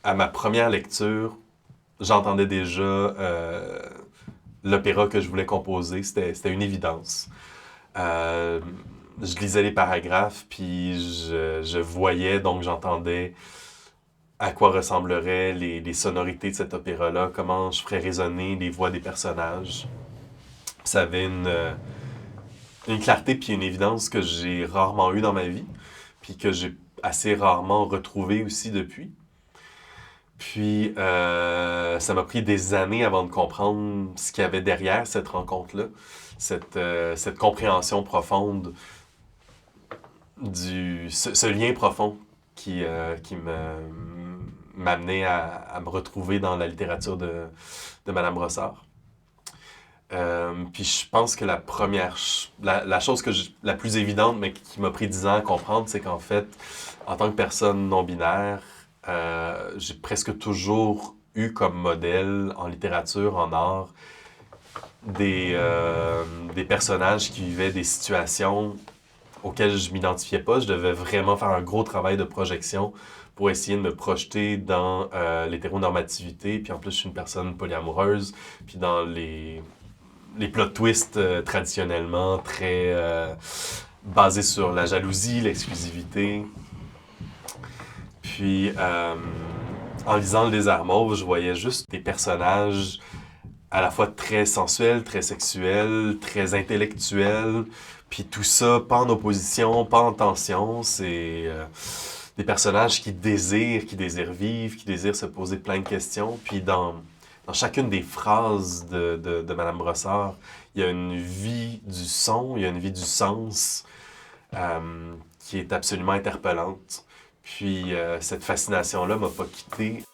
à ma première lecture, j'entendais déjà l'opéra que je voulais composer. C'était une évidence. Euh, je lisais les paragraphes, puis je voyais, donc j'entendais à quoi ressembleraient les sonorités de cet opéra-là, comment je ferais résonner les voix des personnages. Ça avait une clarté puis une évidence que j'ai rarement eue dans ma vie, puis que j'ai assez rarement retrouvé aussi depuis. Puis, ça m'a pris des années avant de comprendre ce qu'il y avait derrière cette rencontre-là, cette compréhension profonde ce lien profond qui m'amenait à me retrouver dans la littérature de Madame Brossard. Puis je pense que la chose la plus évidente, mais qui m'a pris 10 ans à comprendre, c'est qu'en fait, en tant que personne non-binaire, j'ai presque toujours eu comme modèle en littérature, en art, des personnages qui vivaient des situations auxquelles je m'identifiais pas. Je devais vraiment faire un gros travail de projection pour essayer de me projeter dans l'hétéronormativité. Puis en plus, je suis une personne polyamoureuse. Puis dans les plot twists traditionnellement très basés sur la jalousie, l'exclusivité. Puis en lisant Le Désert Mauve, je voyais juste des personnages à la fois très sensuels, très sexuels, très intellectuels. Puis tout ça, pas en opposition, pas en tension. C'est des personnages qui désirent vivre, qui désirent se poser plein de questions. Puis dans chacune des phrases de Madame Brossard, il y a une vie du son, il y a une vie du sens qui est absolument interpellante. Puis cette fascination-là m'a pas quitté.